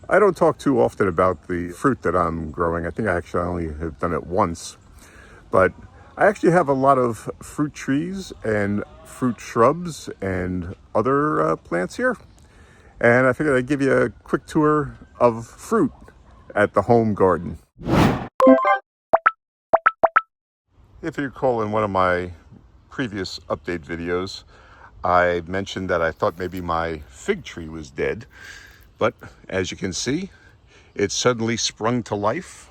I don't talk too often about the fruit that I'm growing. I think I actually only have done it once, but I actually have a lot of fruit trees and fruit shrubs and other plants here. And I figured I'd give you a quick tour of fruit at the home garden. If you recall, in one of my previous update videos, I mentioned that I thought maybe my fig tree was dead, but as you can see, it suddenly sprung to life.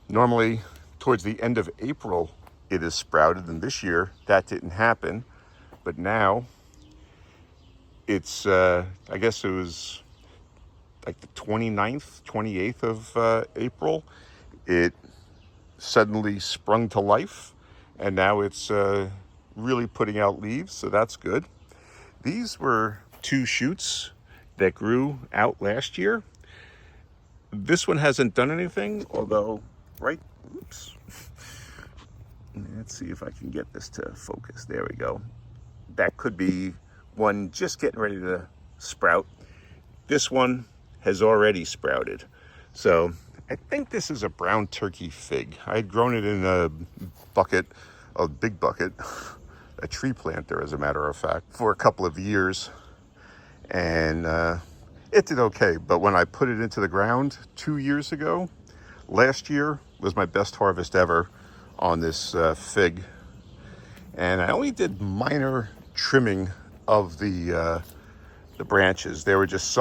Normally, towards the end of April, it is sprouted, and this year that didn't happen. But now, it's, I guess it was like the 29th, 28th of April, it suddenly sprung to life, and now it's really putting out leaves, so that's good. These were two shoots that grew out last year. This one hasn't done anything, although, oops. Let's see if I can get this to focus. There we go. That could be one just getting ready to sprout. This one has already sprouted. So I think this is a brown turkey fig. I had grown it in a bucket, a big bucket, a tree planter, as a matter of fact, for a couple of years. And it did okay. But when I put it into the ground 2 years ago, last year was my best harvest ever on this fig. And I only did minor trimming of the branches. There were just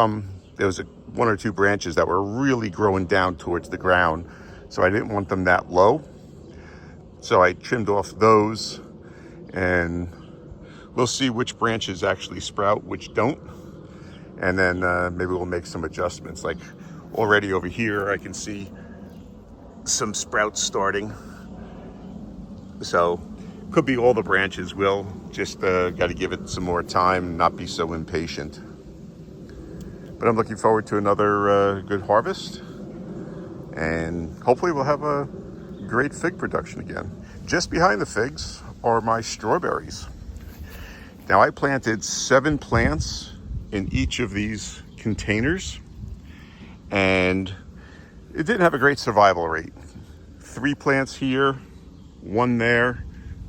there was one or two branches that were really growing down towards the ground. So I didn't want them that low. So I trimmed off those, and we'll see which branches actually sprout, which don't. And then maybe we'll make some adjustments. Like already over here, I can see some sprouts starting. So could be all the branches will. Just got to give it some more time and not be so impatient. But I'm looking forward to another good harvest. And hopefully we'll have a great fig production again. Just behind the figs are my strawberries. Now I planted 7 plants in each of these containers, and it didn't have a great survival rate. 3 plants here, 1 there,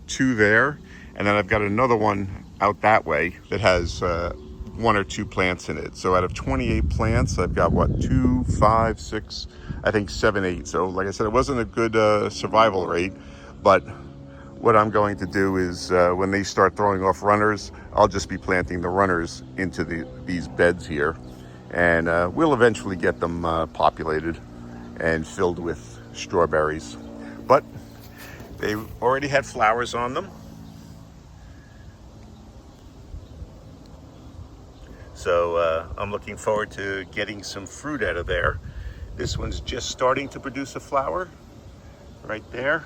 2 there, and then I've got another one out that way that has 1 or 2 plants in it. So out of 28 plants, I've got 2, 5, 6, I think 7, 8. So like I said, it wasn't a good survival rate, but what I'm going to do is when they start throwing off runners, I'll just be planting the runners into these beds here, and we'll eventually get them populated and filled with strawberries. But they already had flowers on them. So I'm looking forward to getting some fruit out of there. This one's just starting to produce a flower right there.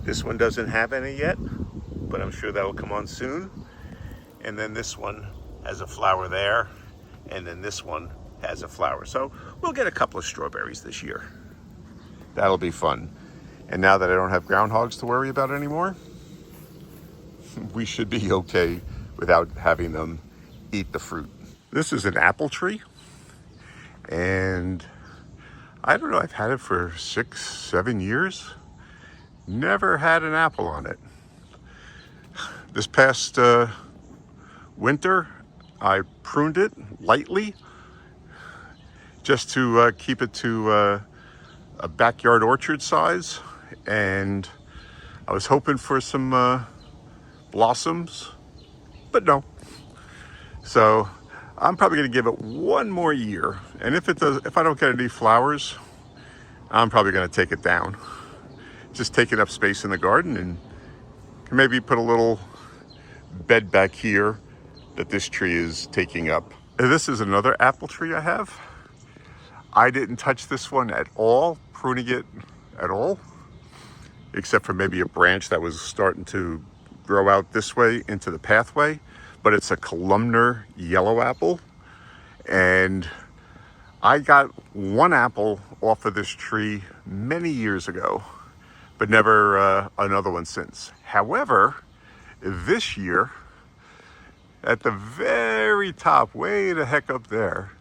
This one doesn't have any yet, but I'm sure that'll come on soon. And then this one has a flower there, and then this one has a flower. So we'll get a couple of strawberries this year. That'll be fun. And now that I don't have groundhogs to worry about anymore, we should be okay without having them eat the fruit. This is an apple tree, and I don't know, I've had it for 6, 7 years. Never had an apple on it. This past winter, I pruned it lightly just to keep it to a backyard orchard size, and I was hoping for some blossoms, but no. So I'm probably going to give it 1 more year, and if I don't get any flowers, I'm probably going to take it down. Just taking up space in the garden, and can maybe put a little bed back here that this tree is taking up. This is another apple tree I have. I didn't touch this one at all, pruning it at all, except for maybe a branch that was starting to grow out this way into the pathway. But it's a columnar yellow apple, and I got 1 apple off of this tree many years ago, but never another one since. However, this year, at the very top, way the heck up there,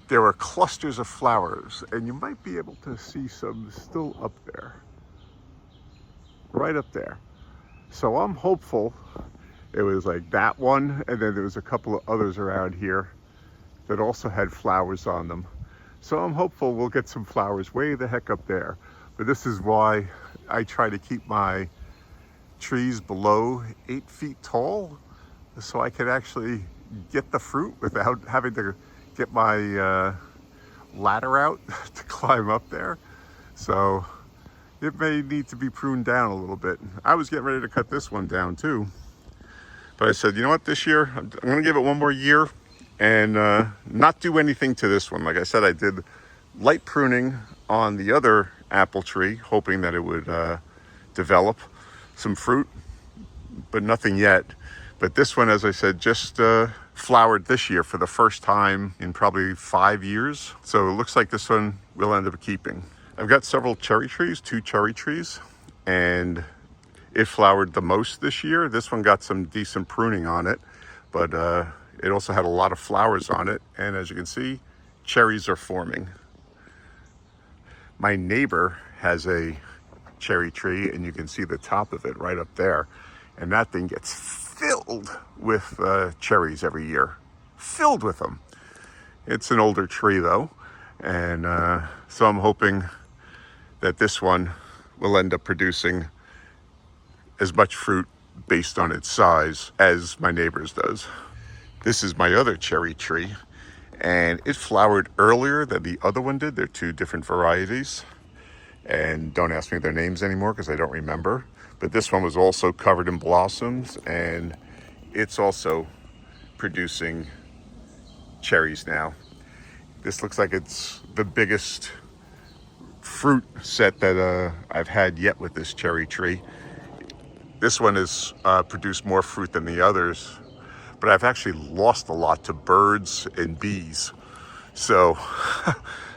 there were clusters of flowers, and you might be able to see some still up there, right up there. So I'm hopeful it was like that one, and then there was a couple of others around here that also had flowers on them. So I'm hopeful we'll get some flowers way the heck up there. But this is why I try to keep my trees below 8 feet tall, so I can actually get the fruit without having to get my ladder out to climb up there. So it may need to be pruned down a little bit. I was getting ready to cut this one down too, but I said, you know what, this year I'm gonna give it one more year and not do anything to this one. Like I said, I did light pruning on the other apple tree, hoping that it would develop some fruit, but nothing yet. But this one, as I said, just flowered this year for the first time in probably 5 years. So it looks like this one we'll end up keeping. I've got several cherry trees, 2 cherry trees, and it flowered the most this year. This one got some decent pruning on it, but it also had a lot of flowers on it. And as you can see, cherries are forming. My neighbor has a cherry tree, and you can see the top of it right up there. And that thing gets filled with cherries every year, filled with them. It's an older tree though, and so I'm hoping that this one will end up producing as much fruit based on its size as my neighbor's does. This is my other cherry tree, and it flowered earlier than the other one did. They're 2 different varieties, and don't ask me their names anymore because I don't remember. But this one was also covered in blossoms, and it's also producing cherries now. This looks like it's the biggest fruit set that I've had yet with this cherry tree. This one has produced more fruit than the others, but I've actually lost a lot to birds and bees. So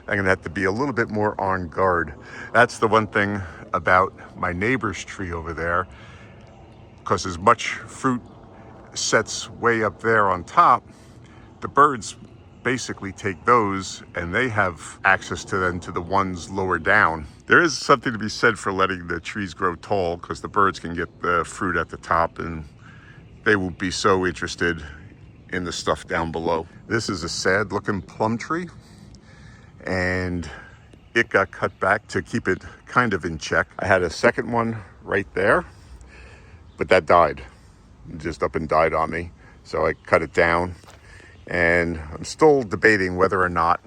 I'm gonna have to be a little bit more on guard. That's the one thing about my neighbor's tree over there, because as much fruit sets way up there on top, the birds basically take those and they have access to them to the ones lower down. There is something to be said for letting the trees grow tall, because the birds can get the fruit at the top and they won't be so interested in the stuff down below. This is a sad looking plum tree, and it got cut back to keep it kind of in check. I had a second one right there, but that died. It just up and died on me. So I cut it down, and I'm still debating whether or not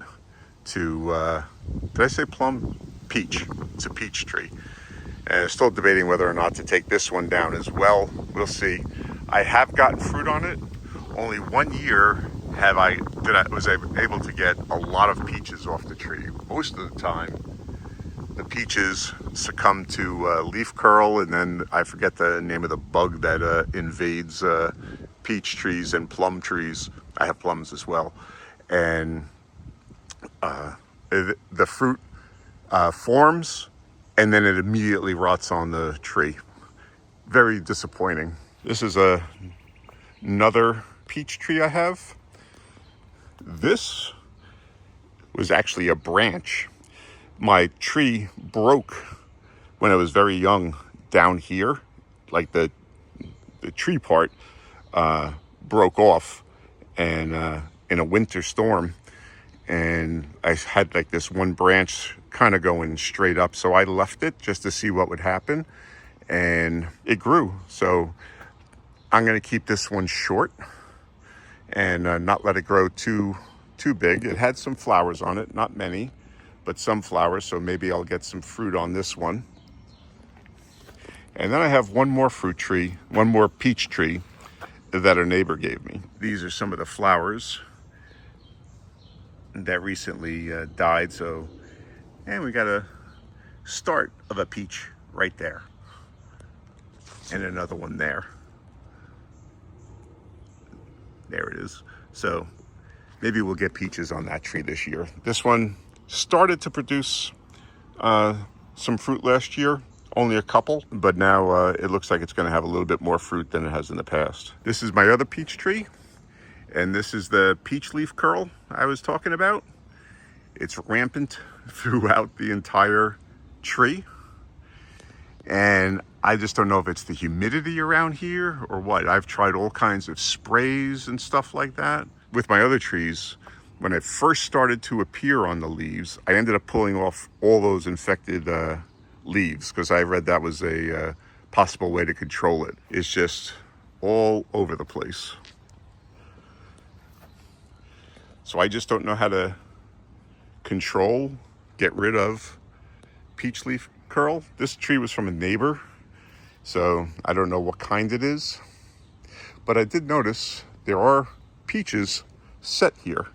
to, did I say plum? Peach. It's a peach tree. And I'm still debating whether or not to take this one down as well. We'll see. I have gotten fruit on it. Only 1 year was able to get a lot of peaches off the tree. Most of the time, the peaches succumb to leaf curl, and then I forget the name of the bug that invades peach trees and plum trees. I have plums as well. And the fruit forms, and then it immediately rots on the tree. Very disappointing. This is another peach tree I have. This was actually a branch. My tree broke when I was very young down here. Like the tree part broke off, and in a winter storm, and I had like this one branch kind of going straight up, so I left it just to see what would happen, and it grew. So I'm going to keep this one short and not let it grow too big. It had some flowers on it, not many, but some flowers, so maybe I'll get some fruit on this one. And then I have one more fruit tree, one more peach tree that a neighbor gave me. These are some of the flowers that recently died, and we got a start of a peach right there, and another one there. There it is. So maybe we'll get peaches on that tree this year. This one started to produce some fruit last year, only a couple, but now it looks like it's going to have a little bit more fruit than it has in the past. This is my other peach tree. And this is the peach leaf curl I was talking about. It's rampant throughout the entire tree. And I just don't know if it's the humidity around here or what. I've tried all kinds of sprays and stuff like that. With my other trees, when it first started to appear on the leaves, I ended up pulling off all those infected leaves because I read that was a possible way to control it. It's just all over the place. So I just don't know how to get rid of peach leaf curl. This tree was from a neighbor, so I don't know what kind it is. But I did notice there are peaches set here,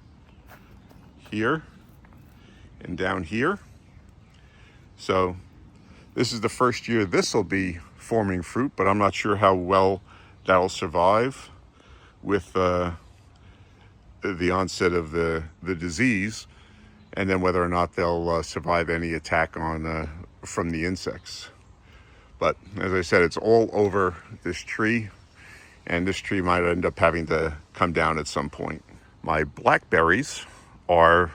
and down here. So this is the first year this will be forming fruit, but I'm not sure how well that'll survive with the onset of the disease, and then whether or not they'll survive any attack on from the insects. But as I said, it's all over this tree, and this tree might end up having to come down at some point. My blackberries are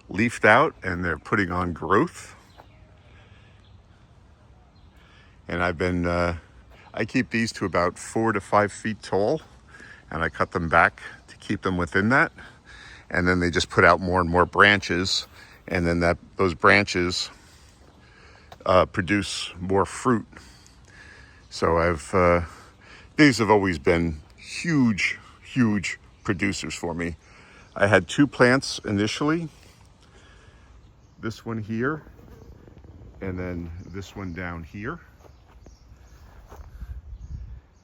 leafed out and they're putting on growth. And I keep these to about 4 to 5 feet tall, and I cut them back to keep them within that. And then they just put out more and more branches, and then those branches produce more fruit. So these have always been huge producers for me. I had 2 plants initially, this one here, and then this one down here.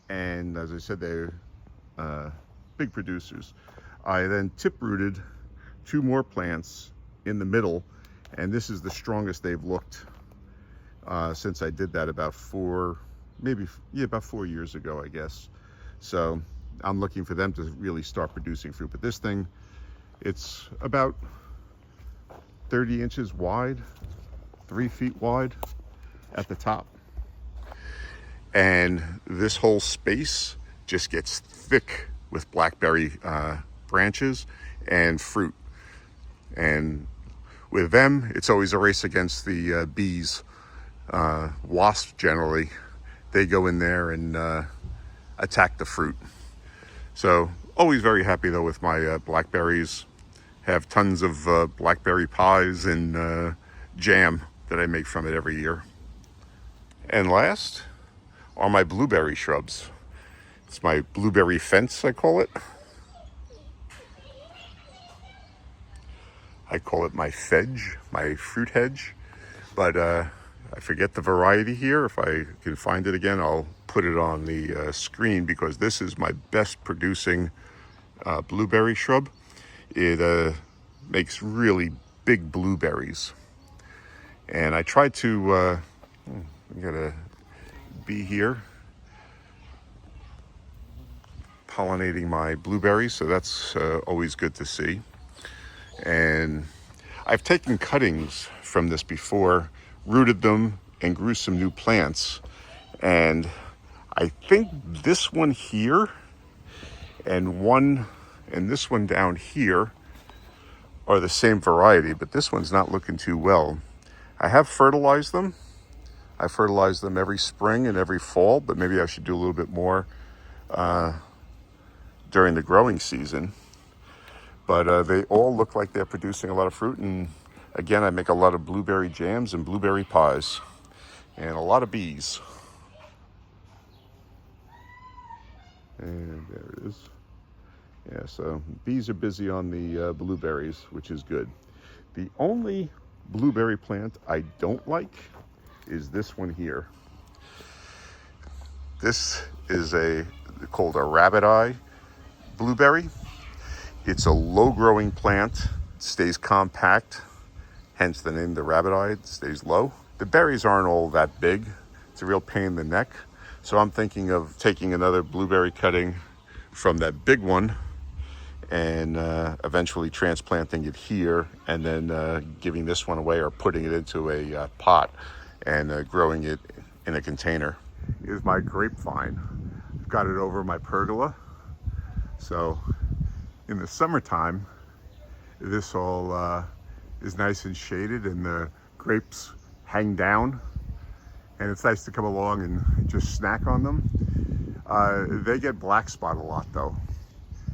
And as I said, they're big producers. I then tip rooted 2 more plants in the middle, and this is the strongest they've looked since I did that about 4 years ago, I guess. So I'm looking for them to really start producing fruit. But this thing, it's about 30 inches wide, 3 feet wide at the top. And this whole space just gets thick with blackberry branches and fruit. And with them, it's always a race against the bees. Wasps generally, they go in there and attack the fruit. So always very happy though with my blackberries. Have tons of blackberry pies and jam that I make from it every year. And last are my blueberry shrubs. It's my blueberry fence, I call it. I call it my fedge, my fruit hedge. But I forget the variety here. If I can find it again, I'll put it on the screen, because this is my best producing blueberry shrub. It makes really big blueberries. And I tried to, I got a bee here pollinating my blueberries, so that's always good to see. And I've taken cuttings from this before, rooted them, and grew some new plants. And I think this one here and this one down here are the same variety, but this one's not looking too well. I have fertilized them. I fertilize them every spring and every fall, but maybe I should do a little bit more during the growing season. But they all look like they're producing a lot of fruit. And again, I make a lot of blueberry jams and blueberry pies, and a lot of bees. And there it is. Yeah, so bees are busy on the blueberries, which is good. The only blueberry plant I don't like is this one here. This is called a rabbit eye blueberry. It's a low growing plant, stays compact, hence the name, the rabbit eye. It stays low. The berries aren't all that big. It's a real pain in the neck. So I'm thinking of taking another blueberry cutting from that big one and eventually transplanting it here, and then giving this one away or putting it into a pot and growing it in a container. Here's my grapevine. I've got it over my pergola. So in the summertime, this all is nice and shaded and the grapes hang down, and it's nice to come along and just snack on them. They get black spot a lot though.